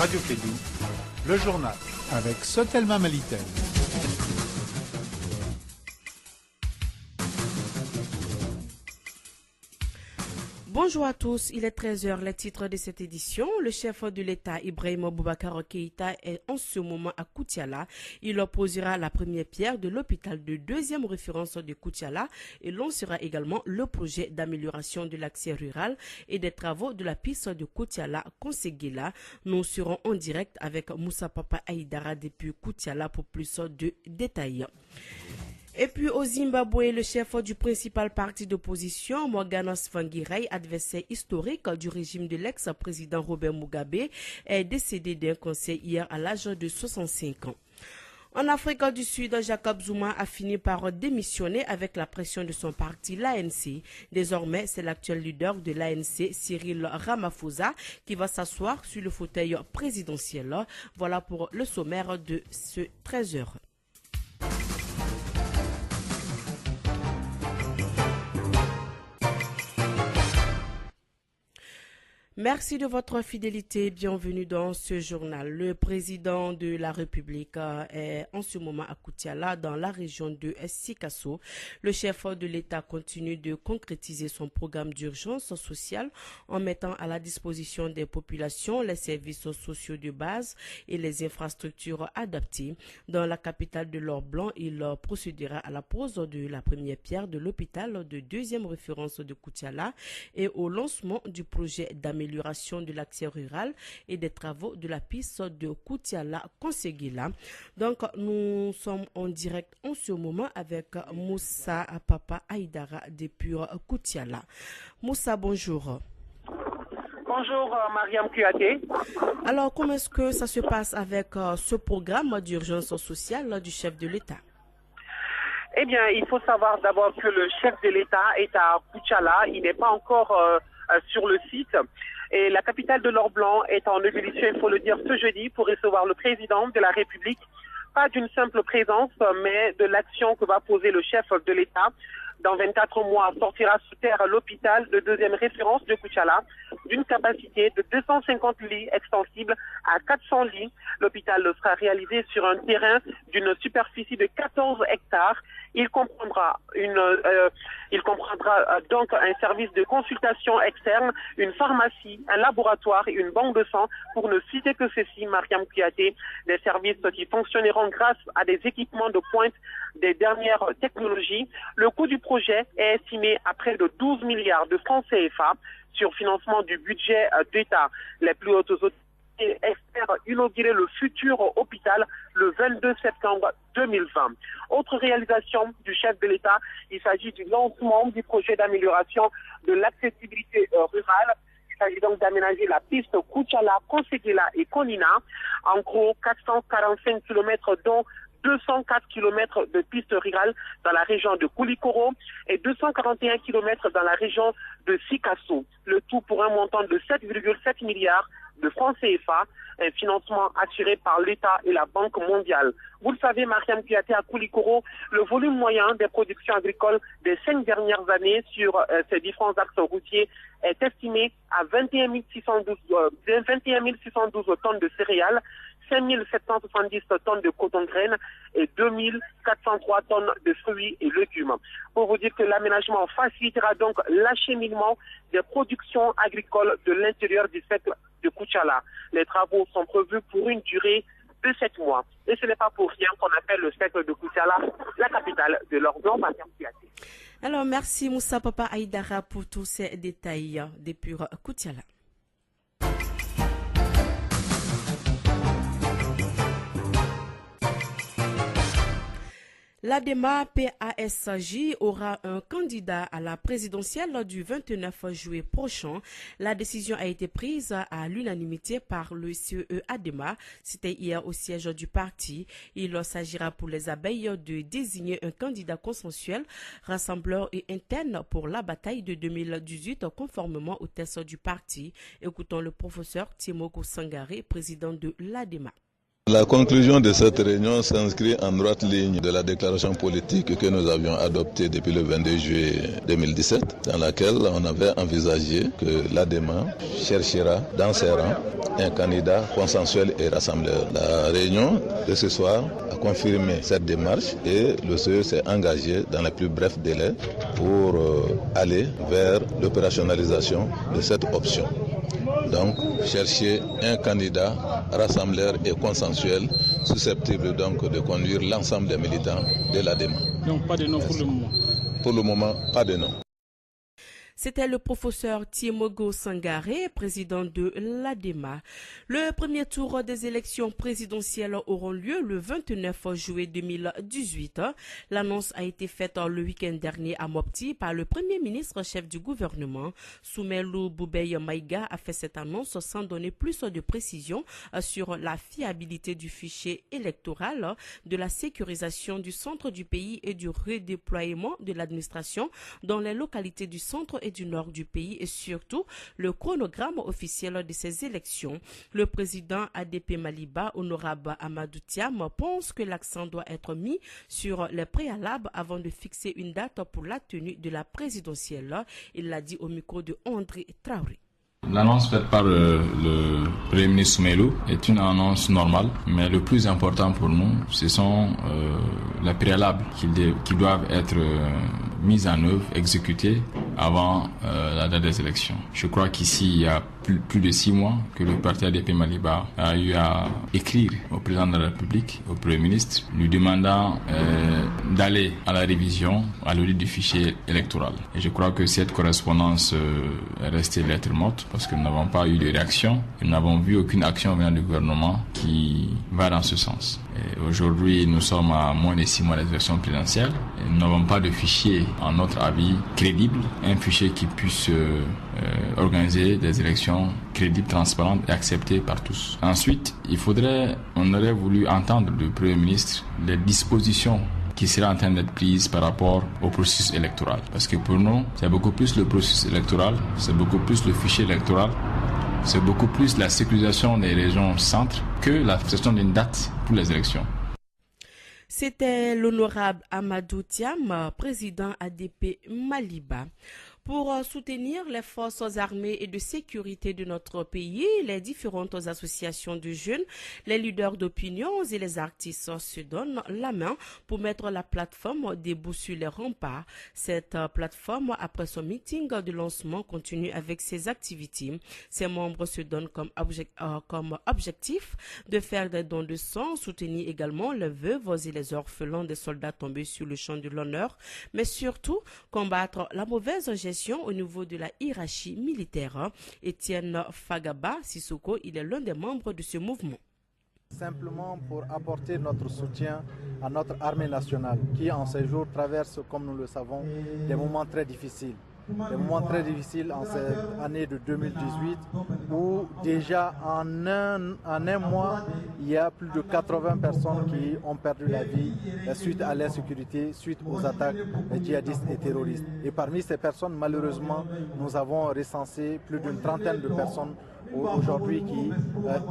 Radio Kédou, le journal avec Sotelma Malitel. Bonjour à tous, il est 13h, les titres de cette édition. Le chef de l'État, Ibrahima Boubacar Keïta, est en ce moment à Koutiala. Il posera la première pierre de l'hôpital de deuxième référence de Koutiala et lancera également le projet d'amélioration de l'accès rural et des travaux de la piste de Koutiala-Konseguela. Nous serons en direct avec Moussa Papa Aïdara depuis Koutiala pour plus de détails. Et puis au Zimbabwe, le chef du principal parti d'opposition, Morgan Tsvangirai, adversaire historique du régime de l'ex-président Robert Mugabe, est décédé d'un cancer hier à l'âge de 65 ans. En Afrique du Sud, Jacob Zuma a fini par démissionner avec la pression de son parti, l'ANC. Désormais, c'est l'actuel leader de l'ANC, Cyril Ramaphosa, qui va s'asseoir sur le fauteuil présidentiel. Voilà pour le sommaire de ce 13h. Merci de votre fidélité. Bienvenue dans ce journal. Le président de la République est en ce moment à Koutiala, dans la région de Sikasso. Le chef de l'État continue de concrétiser son programme d'urgence sociale en mettant à la disposition des populations les services sociaux de base et les infrastructures adaptées. Dans la capitale de l'Or-Blanc, il procédera à la pose de la première pierre de l'hôpital de deuxième référence de Koutiala et au lancement du projet d'amélioration de l'accès rural et des travaux de la piste de Koutiala-Konseguela. Donc, nous sommes en direct en ce moment avec Moussa Papa Aïdara depuis Koutiala. Moussa, bonjour. Bonjour Mariam Kouyaté. Alors, comment est-ce que ça se passe avec ce programme d'urgence sociale du chef de l'État? Eh bien, il faut savoir d'abord que le chef de l'État est à Koutiala. Il n'est pas encore sur le site. Et la capitale de l'Or-Blanc est en ébullition, il faut le dire, ce jeudi pour recevoir le président de la République. Pas d'une simple présence, mais de l'action que va poser le chef de l'État. Dans 24 mois, sortira sous terre l'hôpital de deuxième référence de Koutiala, d'une capacité de 250 lits extensibles à 400 lits. L'hôpital sera réalisé sur un terrain d'une superficie de 14 hectares. Il comprendra donc un service de consultation externe, une pharmacie, un laboratoire et une banque de sang, pour ne citer que ceci, Mariam Kouyaté, des services qui fonctionneront grâce à des équipements de pointe des dernières technologies. Le coût du projet est estimé à près de 12 milliards de francs CFA sur financement du budget d'État. Les plus hautes autorités espèrent inaugurer le futur hôpital le 22 septembre 2020. Autre réalisation du chef de l'État, il s'agit du lancement du projet d'amélioration de l'accessibilité rurale. Il s'agit donc d'aménager la piste Koutiala, Konseguela et Konina. En gros, 445 km dont 204 km de pistes rurales dans la région de Koulikoro et 241 km dans la région de Sikasso. Le tout pour un montant de 7,7 milliards de francs CFA, un financement assuré par l'État et la Banque mondiale. Vous le savez, Mariam Kouyaté, à Koulikoro, le volume moyen des productions agricoles des 5 dernières années sur ces différents axes routiers est estimé à 21 612 tonnes de céréales, 5 770 tonnes de coton-graines et 2 403 tonnes de fruits et légumes. Pour vous dire que l'aménagement facilitera donc l'acheminement des productions agricoles de l'intérieur du cercle de Koutiala. Les travaux sont prévus pour une durée de 7 mois. Et ce n'est pas pour rien qu'on appelle le cercle de Koutiala la capitale de l'Or-Blanc. Alors, merci Moussa Papa Aïdara pour tous ces détails depuis Koutiala. L'ADEMA PASJ aura un candidat à la présidentielle du 29 juillet prochain. La décision a été prise à l'unanimité par le CE ADEMA. C'était hier au siège du parti. Il s'agira pour les abeilles de désigner un candidat consensuel, rassembleur et interne pour la bataille de 2018 conformément aux tests du parti. Écoutons le professeur Timoko Sangare, président de l'ADEMA. La conclusion de cette réunion s'inscrit en droite ligne de la déclaration politique que nous avions adoptée depuis le 22 juillet 2017, dans laquelle on avait envisagé que l'ADEMA cherchera dans ses rangs un candidat consensuel et rassembleur. La réunion de ce soir a confirmé cette démarche et le CE s'est engagé dans les plus brefs délais pour aller vers l'opérationnalisation de cette option. Donc, chercher un candidat rassembleur et consensuel susceptible donc de conduire l'ensemble des militants de l'ADEMA. Donc, pas de nom pour le moment. Pour le moment, pas de nom. C'était le professeur Tiemogo Sangaré, président de l'ADEMA. Le premier tour des élections présidentielles auront lieu le 29 juillet 2018. L'annonce a été faite le week-end dernier à Mopti par le premier ministre chef du gouvernement. Soumelou Boubeye Maïga a fait cette annonce sans donner plus de précisions sur la fiabilité du fichier électoral, de la sécurisation du centre du pays et du redéploiement de l'administration dans les localités du centre et du nord du pays et surtout le chronogramme officiel de ces élections. Le président ADP Maliba, honorable Amadou Thiam, pense que l'accent doit être mis sur les préalables avant de fixer une date pour la tenue de la présidentielle. Il l'a dit au micro de André Traoré. L'annonce faite par le Premier ministre Soumelou est une annonce normale, mais le plus important pour nous, ce sont les préalables qui doivent être mis en œuvre, exécutés avant la date des élections. Je crois qu'ici, il y a plus de 6 mois que le parti ADP Maliba a eu à écrire au président de la République, au Premier ministre, lui demandant d'aller à la révision, à l'audit du fichier électoral. Et je crois que cette correspondance est restée lettre morte parce que nous n'avons pas eu de réaction. Nous n'avons vu aucune action venant du gouvernement qui va dans ce sens. Aujourd'hui, nous sommes à moins de 6 mois des élections présidentielles. Et nous n'avons pas de fichier, en notre avis, crédible, un fichier qui puisse organiser des élections crédibles, transparentes et acceptées par tous. Ensuite, on aurait voulu entendre du Premier ministre les dispositions qui sera en train d'être prise par rapport au processus électoral. Parce que pour nous, c'est beaucoup plus le processus électoral, c'est beaucoup plus le fichier électoral, c'est beaucoup plus la sécurisation des régions centres que la fixation d'une date pour les élections. C'était l'honorable Amadou Thiam, président ADP Maliba. Pour soutenir les forces armées et de sécurité de notre pays, les différentes associations de jeunes, les leaders d'opinion et les artistes se donnent la main pour mettre la plateforme debout sur les remparts. Cette plateforme, après son meeting de lancement, continue avec ses activités. Ses membres se donnent comme objectif de faire des dons de sang, soutenir également les veuves et les orphelins des soldats tombés sur le champ de l'honneur, mais surtout combattre la mauvaise gestion au niveau de la hiérarchie militaire. Étienne Fagaba Sissoko, il est l'un des membres de ce mouvement. Simplement pour apporter notre soutien à notre armée nationale qui en ces jours traverse, comme nous le savons, des moments très difficiles. Des moments très difficiles en cette année de 2018 où déjà en un mois, il y a plus de 80 personnes qui ont perdu la vie suite à l'insécurité, suite aux attaques djihadistes et terroristes. Et parmi ces personnes, malheureusement, nous avons recensé plus d'une trentaine de personnes aujourd'hui,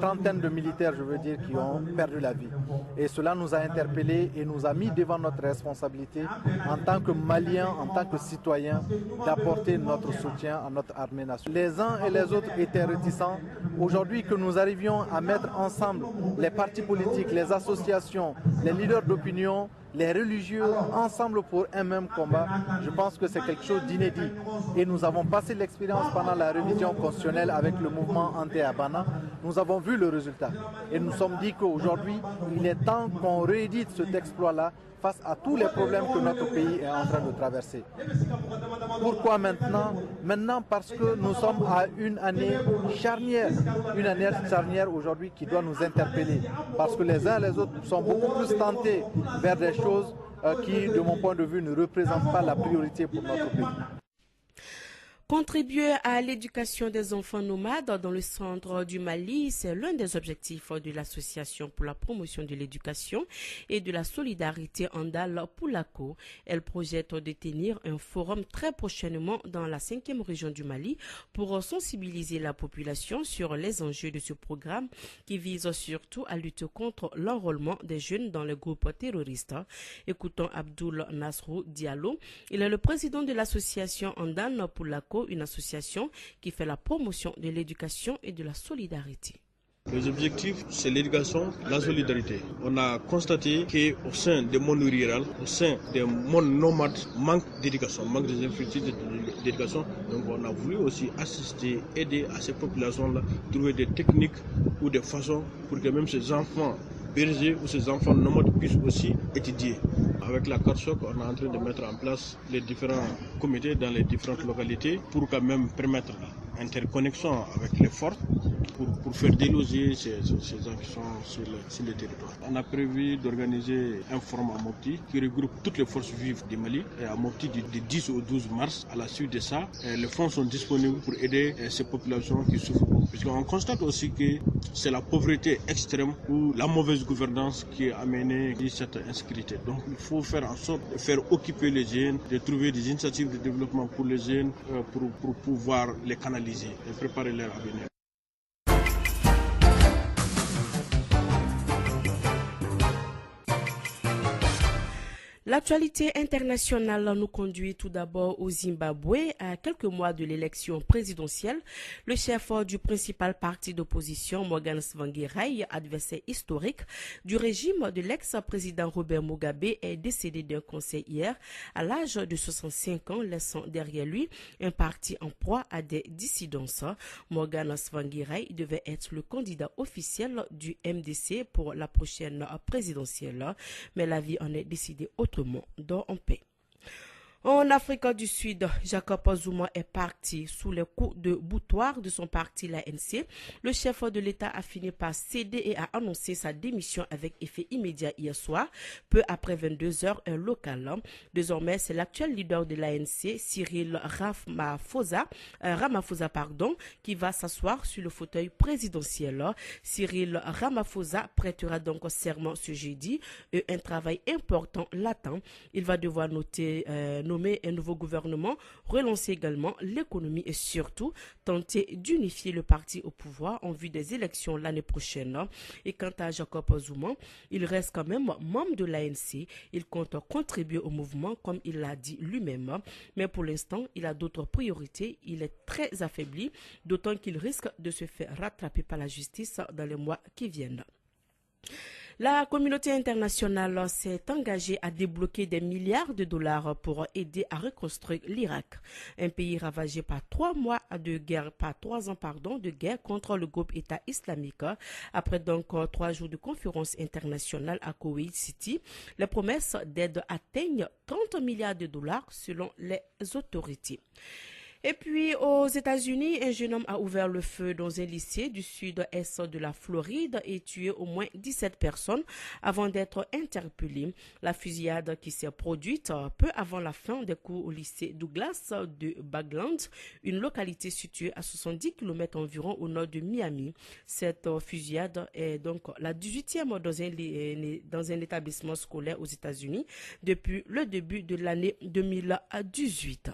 trentaine de militaires, je veux dire, qui ont perdu la vie. Et cela nous a interpellés et nous a mis devant notre responsabilité en tant que Maliens, en tant que citoyens, d'apporter notre soutien à notre armée nationale. Les uns et les autres étaient réticents. Aujourd'hui, que nous arrivions à mettre ensemble les partis politiques, les associations, les leaders d'opinion, les religieux ensemble pour un même combat, je pense que c'est quelque chose d'inédit. Et nous avons passé l'expérience pendant la révision constitutionnelle avec le mouvement anti-Abana. Nous avons vu le résultat. Et nous nous sommes dit qu'aujourd'hui, il est temps qu'on réédite cet exploit-là face à tous les problèmes que notre pays est en train de traverser. Pourquoi maintenant? Maintenant parce que nous sommes à une année charnière aujourd'hui qui doit nous interpeller. Parce que les uns et les autres sont beaucoup plus tentés vers des choses qui, de mon point de vue, ne représentent pas la priorité pour notre pays. Contribuer à l'éducation des enfants nomades dans le centre du Mali, c'est l'un des objectifs de l'Association pour la promotion de l'éducation et de la solidarité Andal Poulako. Elle projette de tenir un forum très prochainement dans la 5e région du Mali pour sensibiliser la population sur les enjeux de ce programme qui vise surtout à lutter contre l'enrôlement des jeunes dans les groupes terroristes. Écoutons Abdoul Nasrou Diallo. Il est le président de l'association Andal Poulako, une association qui fait la promotion de l'éducation et de la solidarité. Les objectifs, c'est l'éducation, la solidarité. On a constaté qu'au sein des mondes ruraux, au sein des mondes nomades, manque d'éducation, manque des infrastructures d'éducation. Donc on a voulu aussi assister, aider à ces populations-là, trouver des techniques ou des façons pour que même ces enfants bergers ou ces enfants nomades puissent aussi étudier. Avec la carte choc, on est en train de mettre en place les différents comités dans les différentes localités pour quand même permettre l'interconnexion avec les forces pour faire déloger ces gens qui sont sur le territoire. On a prévu d'organiser un forum à Mopti qui regroupe toutes les forces vives du Mali et à Mopti du 10 au 12 mars. À la suite de ça, les fonds sont disponibles pour aider ces populations qui souffrent. Puisqu'on constate aussi que c'est la pauvreté extrême ou la mauvaise gouvernance qui a amené cette insécurité. Donc il faut faire en sorte de faire occuper les jeunes, de trouver des initiatives de développement pour les jeunes pour pouvoir les canaliser et préparer leur avenir. L'actualité internationale nous conduit tout d'abord au Zimbabwe. À quelques mois de l'élection présidentielle, le chef du principal parti d'opposition, Morgan Tsvangirai, adversaire historique du régime de l'ex-président Robert Mugabe, est décédé d'un cancer hier à l'âge de 65 ans, laissant derrière lui un parti en proie à des dissidences. Morgan Tsvangirai devait être le candidat officiel du MDC pour la prochaine présidentielle, mais la vie en est décidée autrement. Dans en paix. En Afrique du Sud, Jacob Zuma est parti sous les coups de boutoir de son parti, l'ANC. Le chef de l'État a fini par céder et a annoncé sa démission avec effet immédiat hier soir, peu après 22 heures heure locale. Désormais, c'est l'actuel leader de l'ANC, Cyril Ramaphosa, qui va s'asseoir sur le fauteuil présidentiel. Cyril Ramaphosa prêtera donc serment ce jeudi et un travail important l'attend. Il va devoir nommer un nouveau gouvernement, relancer également l'économie et surtout tenter d'unifier le parti au pouvoir en vue des élections l'année prochaine. Et quant à Jacob Zuma, il reste quand même membre de l'ANC. Il compte contribuer au mouvement comme il l'a dit lui-même. Mais pour l'instant, il a d'autres priorités. Il est très affaibli, d'autant qu'il risque de se faire rattraper par la justice dans les mois qui viennent. La communauté internationale s'est engagée à débloquer des milliards de dollars pour aider à reconstruire l'Irak, un pays ravagé par 3 ans de guerre contre le groupe État islamique. Après donc 3 jours de conférence internationale à Kuwait City, les promesses d'aide atteignent 30 milliards de dollars selon les autorités. Et puis, aux États-Unis, un jeune homme a ouvert le feu dans un lycée du sud-est de la Floride et tué au moins 17 personnes avant d'être interpellé. La fusillade qui s'est produite peu avant la fin des cours au lycée Douglas de Bagland, une localité située à 70 km environ au nord de Miami. Cette fusillade est donc la 18e dans un établissement scolaire aux États-Unis depuis le début de l'année 2018.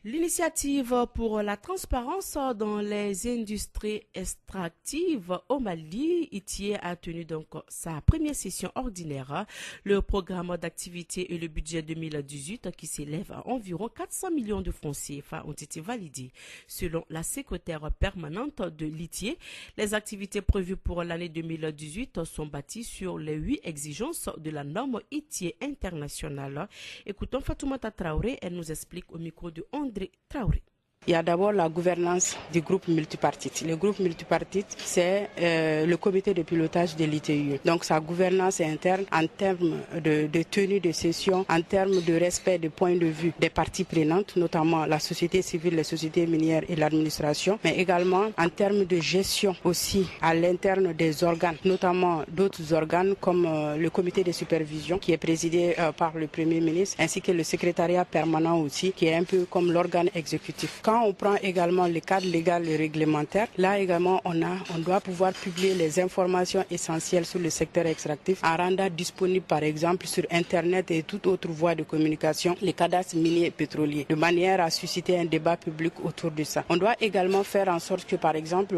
L'initiative pour la transparence dans les industries extractives au Mali, ITIE, a tenu donc sa première session ordinaire. Le programme d'activité et le budget 2018 qui s'élève à environ 400 millions de francs CFA ont été validés. Selon la secrétaire permanente de l'ITIE, les activités prévues pour l'année 2018 sont bâties sur les 8 exigences de la norme ITIE internationale. Écoutons Fatoumata Traoré, elle nous explique au micro de André Traoré. Il y a d'abord la gouvernance du groupe multipartite. Le groupe multipartite, c'est le comité de pilotage de l'ITIE. Donc sa gouvernance est interne en termes de tenue de session, en termes de respect des points de vue des parties prenantes, notamment la société civile, les sociétés minières et l'administration, mais également en termes de gestion aussi à l'interne des organes, notamment d'autres organes comme le comité de supervision qui est présidé par le Premier ministre, ainsi que le secrétariat permanent aussi, qui est un peu comme l'organe exécutif. Quand on prend également le cadre légal et réglementaire, là également on doit pouvoir publier les informations essentielles sur le secteur extractif en rendant disponible par exemple sur Internet et toute autre voie de communication les cadastres miniers et pétroliers, de manière à susciter un débat public autour de ça. On doit également faire en sorte que par exemple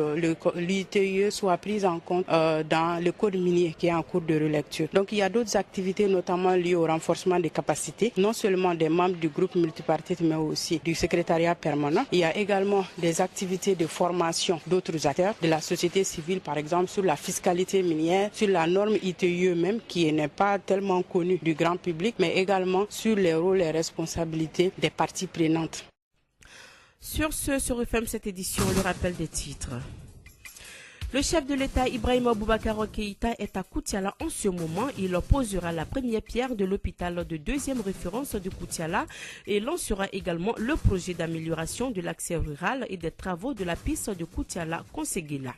l'ITIE soit prise en compte dans le code minier qui est en cours de relecture. Donc il y a d'autres activités notamment liées au renforcement des capacités, non seulement des membres du groupe multipartite mais aussi du secrétariat permanent. Il y a également des activités de formation d'autres acteurs de la société civile, par exemple sur la fiscalité minière, sur la norme ITIE même qui n'est pas tellement connue du grand public, mais également sur les rôles et responsabilités des parties prenantes. Sur ce, se referme cette édition, le rappel des titres. Le chef de l'État, Ibrahima Boubacar Keïta, est à Koutiala en ce moment. Il posera la première pierre de l'hôpital de deuxième référence de Koutiala et lancera également le projet d'amélioration de l'accès rural et des travaux de la piste de Koutiala-Konseguila.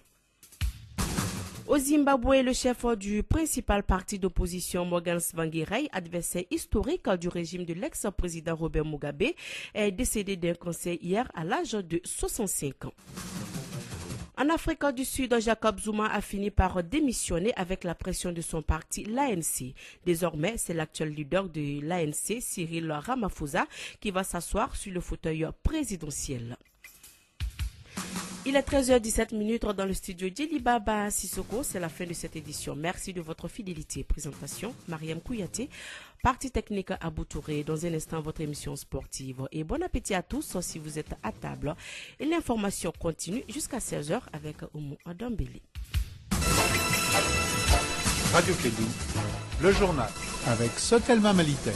Au Zimbabwe, le chef du principal parti d'opposition, Morgan Tsvangirai, adversaire historique du régime de l'ex-président Robert Mugabe, est décédé d'un cancer hier à l'âge de 65 ans. En Afrique du Sud, Jacob Zuma a fini par démissionner avec la pression de son parti, l'ANC. Désormais, c'est l'actuel leader de l'ANC, Cyril Ramaphosa, qui va s'asseoir sur le fauteuil présidentiel. Il est 13h17 dans le studio Djelibaba Sissoko. C'est la fin de cette édition. Merci de votre fidélité. Présentation, Mariam Kouyaté. Partie technique à Touré. Dans un instant, votre émission sportive. Et bon appétit à tous si vous êtes à table. Et l'information continue jusqu'à 16h avec Oumou Adambeli. Radio Kédou, le journal avec Sotelma Malitel.